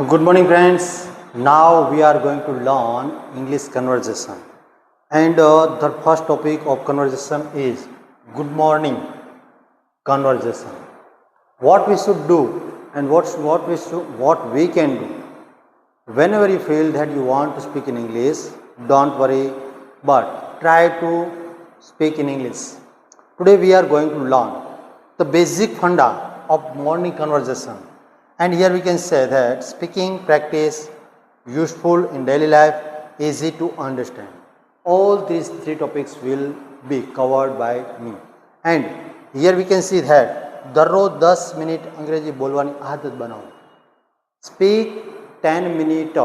Good morning, friends. Now we are going to learn English conversation. And the first topic of conversation is good morning conversation. What we should do and what we can do. Whenever you feel that you want to speak in English, don't worry, but try to speak in English. Today we are going to learn the basic funda of morning conversation. And here we can say that speaking practice useful in daily life, easy to understand. All these three topics will be covered by me. And here we can see that દરરોજ 10 minute અંગ્રેજી બોલવાની આદત બનાવો. Speak 10 minutes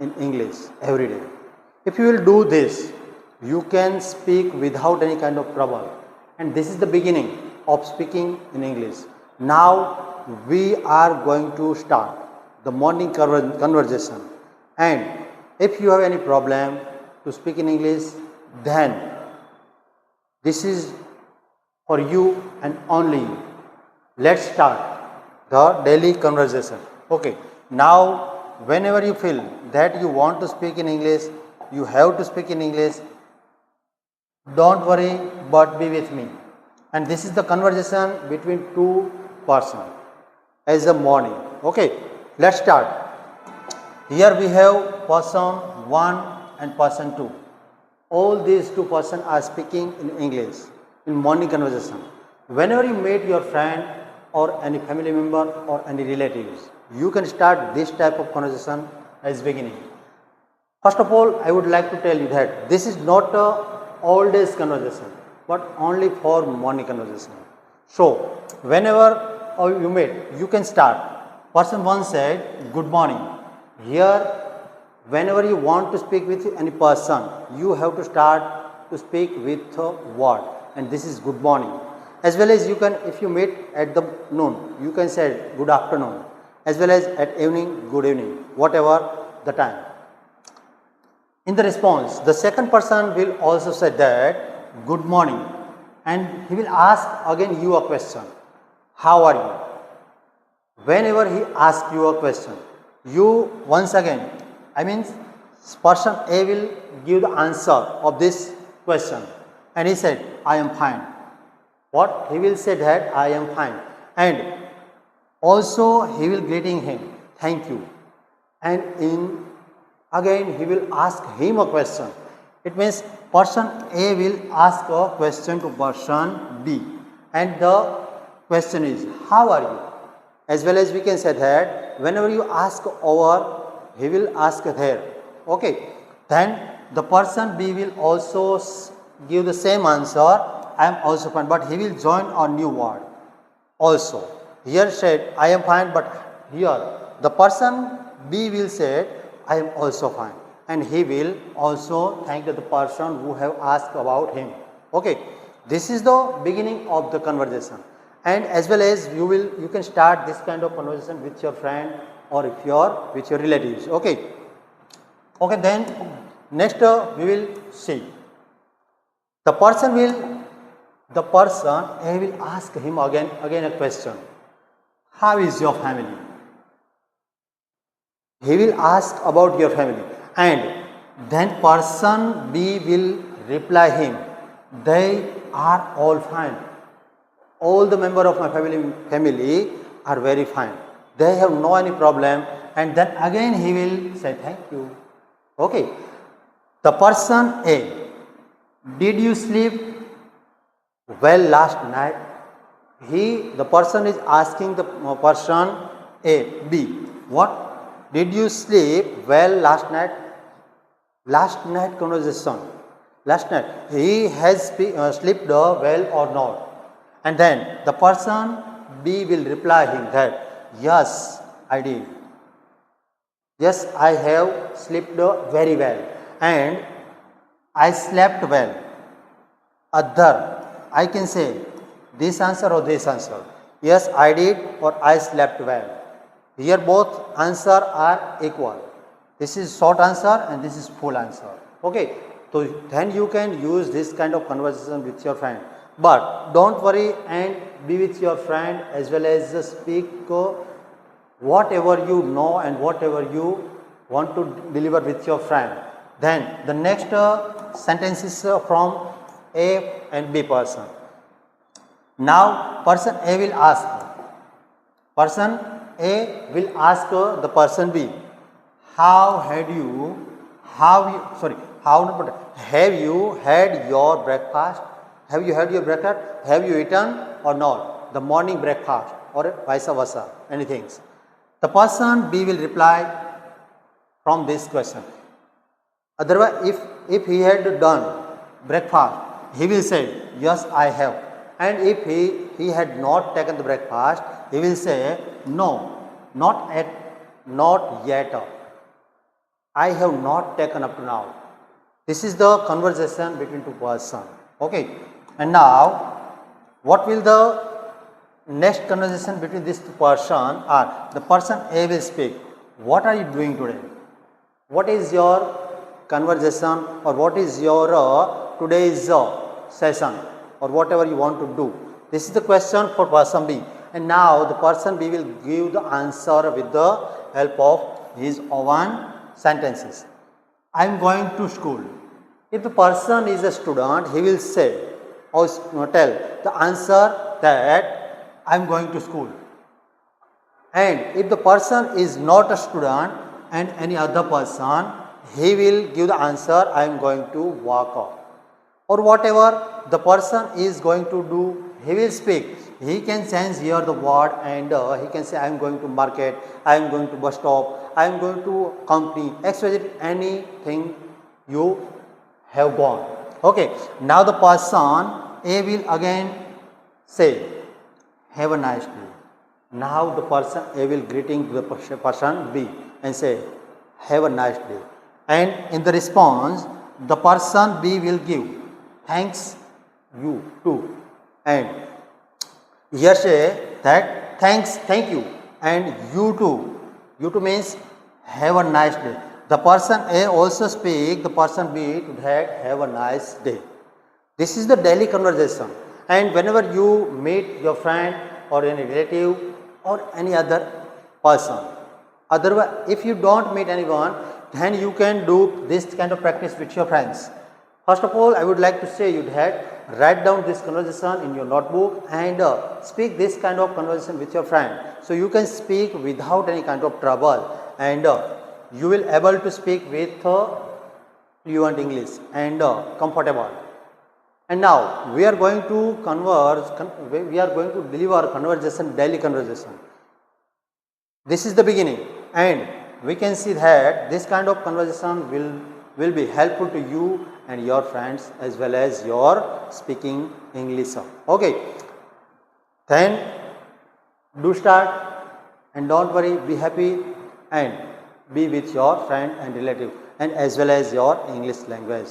in English every day. If you will do this, you can speak without any kind of trouble. And this is the beginning of speaking in English. Now we are going to start the morning conversation. And if you have any problem to speak in English, then this is for you and only you. Let's start the daily conversation. Okay, now whenever you feel that you want to speak in English, you have to speak in English. Don't worry, but be with me. And this is the conversation between two persons as a morning. Okay, let's start. Here we have person 1 and person 2. All these two persons are speaking in English in morning conversation. Whenever you meet your friend or any family member or any relatives, you can start this type of conversation as beginning. First of all, I would like to tell you that this is not a all days conversation, but only for morning conversation. So whenever you meet, you can start. Person 1 said good morning. Here whenever you want to speak with any person, you have to start to speak with a word, and this is good morning. As well as you can, if you meet at the noon, you can say good afternoon. As well as at evening, good evening, whatever the time. In the response, the second person will also say that good morning, and he will ask again you a question. How are you? Whenever he asks you a question, you once again, person A will give the answer of this question, and he said, I am fine. What? He will say that I am fine. And also he will greeting him, thank you. And again he will ask him a question. It means person A will ask a question to person B. And the question is, how are you? As well as we can say that whenever you ask over, he will ask there. Okay. Then the person B will also give the same answer, I am also fine, but he will join a new word also. Here said I am fine, but here the person B will say I am also fine, and he will also thank the person who have asked about him. Okay, this is the beginning of the conversation. And as well as you can start this kind of conversation with your friend or if with your relatives. Okay, then next we will see the person A will ask him again a question. How is your family? He will ask about your family, and then person B will reply him, they are all fine. All the members of my family are very fine. They have no any problem. And then again he will say thank you. Okay. The person A, did you sleep well last night? The person is asking the person A, B, what? Did you sleep well last night? Last night conversation. Last night. He has slept well or not? And then the person B will reply him that, yes, I did. Yes, I have slept very well. And I slept well. Other, I can say this answer or this answer. Yes, I did or I slept well. Here both answer are equal. This is short answer and this is full answer. Okay, so then you can use this kind of conversation with your friend. But don't worry and be with your friend as well as speak whatever you know and whatever you want to deliver with your friend. Then the next sentence is from A and B person. Now person A will ask. Person A will ask the person B, have you had your breakfast? Have you had your breakfast? Have you eaten or not? The morning breakfast or vice versa, anything. The person B will reply from this question. Otherwise, if he had done breakfast, he will say, yes, I have. And if he had not taken the breakfast, he will say, no, not yet. I have not taken up to now. This is the conversation between two persons. Okay. And now, what will the next conversation between these two persons are? The person A will speak. What are you doing today? What is your conversation or what is your today's session or whatever you want to do? This is the question for person B. And now the person B will give the answer with the help of his own sentences. I am going to school. If the person is a student, he will say or tell the answer that I am going to school. And if the person is not a student and any other person, he will give the answer I am going to walk off. Or whatever the person is going to do, he will speak. He can change here the word and he can say I am going to market, I am going to bus stop, I am going to company, XYZ, anything you have gone. Okay, now the person A will again say, have a nice day. Now the person A will greeting the person B and say, have a nice day. And in the response, the person B will give, thanks you too. And here say that thanks, thank you, and you too. You too means have a nice day. The person A also speak the person B to that have a nice day. This is the daily conversation. And whenever you meet your friend or any relative or any other person, otherwise if you don't meet anyone, then you can do this kind of practice with your friends. First of all, I would like to say you that write down this conversation in your notebook and speak this kind of conversation with your friend. So you can speak without any kind of trouble and you will able to speak with fluent English and comfortable. And now we are going to deliver conversation, daily conversation. This is the beginning and we can see that this kind of conversation will be helpful to you and your friends as well as your speaking English. Okay, then do start and don't worry, be happy and be with your friend and relative and as well as your English language.